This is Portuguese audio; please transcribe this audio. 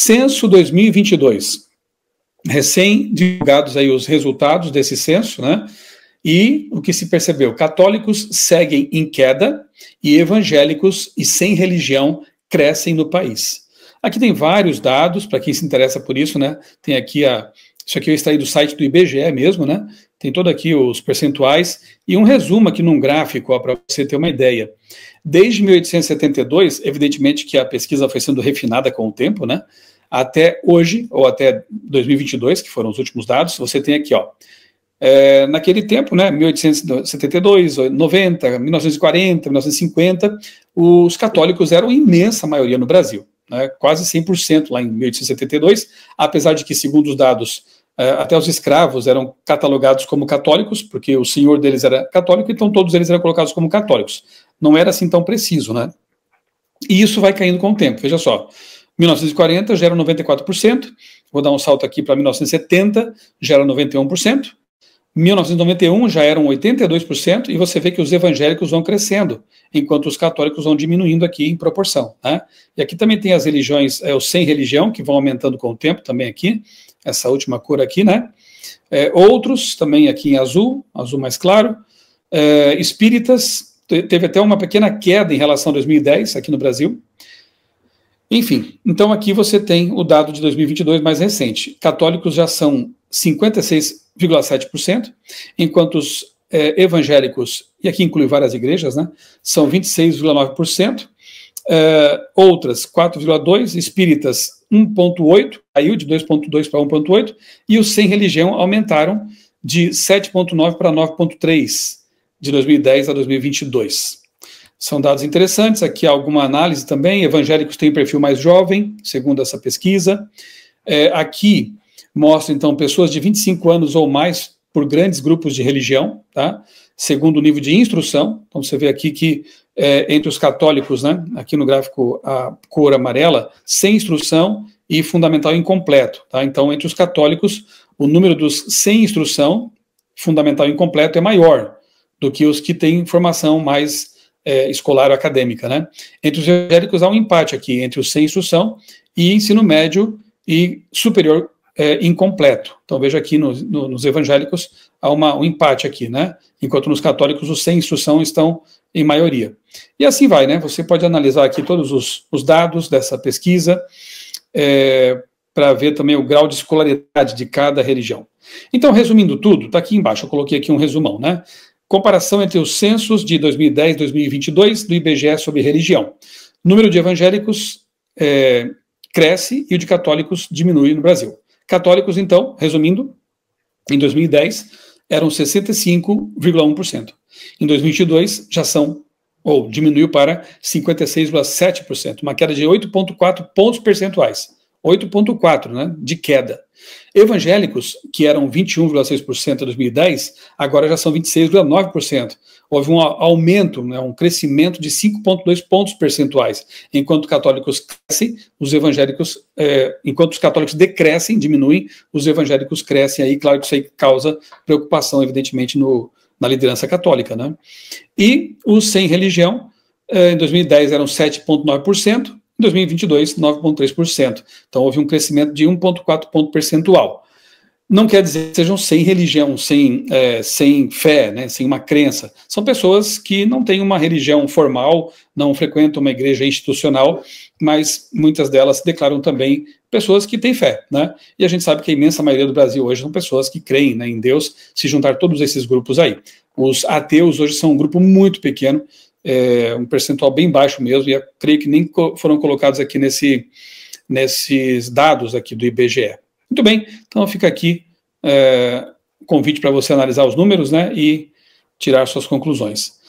Censo 2022. Recém-divulgados aí os resultados desse censo, né? E o que se percebeu? Católicos seguem em queda e evangélicos e sem religião crescem no país. Aqui tem vários dados, para quem se interessa por isso, né? Tem aqui isso aqui eu extraí do site do IBGE mesmo, né? Tem todo aqui os percentuais e um resumo aqui num gráfico, para você ter uma ideia. Desde 1872, evidentemente que a pesquisa foi sendo refinada com o tempo, né? Até hoje, ou até 2022, que foram os últimos dados, você tem aqui, ó. Naquele tempo, né, 1872, 90, 1940, 1950, os católicos eram a imensa maioria no Brasil, né, quase 100% lá em 1872, apesar de que, segundo os dados, até os escravos eram catalogados como católicos, porque o senhor deles era católico, então todos eles eram colocados como católicos. Não era assim tão preciso, né? E isso vai caindo com o tempo, veja só. 1940 já era 94%, vou dar um salto aqui para 1970, já era 91%, 1991 já eram 82%, e você vê que os evangélicos vão crescendo, enquanto os católicos vão diminuindo aqui em proporção, né? E aqui também tem as religiões, os sem religião, que vão aumentando com o tempo também aqui, essa última cor aqui, né? Outros também aqui em azul mais claro, espíritas, teve até uma pequena queda em relação a 2010 aqui no Brasil. Enfim, então aqui você tem o dado de 2022 mais recente. Católicos já são 56,7%, enquanto os evangélicos, e aqui inclui várias igrejas, né, são 26,9%, outras 4,2%, espíritas 1,8%, caiu de 2,2% para 1,8%, e os sem religião aumentaram de 7,9% para 9,3% de 2010 a 2022. São dados interessantes, aqui há alguma análise também, evangélicos têm perfil mais jovem, segundo essa pesquisa. Aqui mostra, então, pessoas de 25 anos ou mais por grandes grupos de religião, tá? Segundo o nível de instrução. Então, você vê aqui que entre os católicos, né, aqui no gráfico a cor amarela, sem instrução e fundamental incompleto, tá? Então, entre os católicos, o número dos sem instrução, fundamental incompleto, é maior do que os que têm formação mais escolar ou acadêmica, né? Entre os evangélicos há um empate aqui, entre os sem instrução e ensino médio e superior incompleto. Então veja aqui nos evangélicos há um empate aqui, né? Enquanto nos católicos os sem instrução estão em maioria. E assim vai, né? Você pode analisar aqui todos os dados dessa pesquisa para ver também o grau de escolaridade de cada religião. Então, resumindo tudo, está aqui embaixo, eu coloquei aqui um resumão, né? Comparação entre os censos de 2010 e 2022 do IBGE sobre religião. Número de evangélicos cresce e o de católicos diminui no Brasil. Católicos, então, resumindo, em 2010 eram 65,1%. Em 2022 já são, ou diminuiu para 56,7%, uma queda de 8,4 pontos percentuais. 8,4, né, de queda. Evangélicos, que eram 21,6% em 2010, agora já são 26,9%. Houve um aumento, né, um crescimento de 5,2 pontos percentuais. Enquanto católicos crescem, os evangélicos, enquanto os católicos decrescem, diminuem, os evangélicos crescem. Aí, claro que isso aí causa preocupação, evidentemente, na liderança católica, né? E os sem religião, em 2010 eram 7,9%, em 2022, 9,3%. Então, houve um crescimento de 1,4 ponto percentual. Não quer dizer que sejam sem religião, sem fé, né, sem uma crença. São pessoas que não têm uma religião formal, não frequentam uma igreja institucional, mas muitas delas se declaram também pessoas que têm fé, né? E a gente sabe que a imensa maioria do Brasil hoje são pessoas que creem, né, em Deus, se juntar todos esses grupos aí. Os ateus hoje são um grupo muito pequeno, um percentual bem baixo mesmo, e eu creio que nem foram colocados aqui nesses dados aqui do IBGE. Muito bem, então fica aqui o convite para você analisar os números, né, e tirar suas conclusões.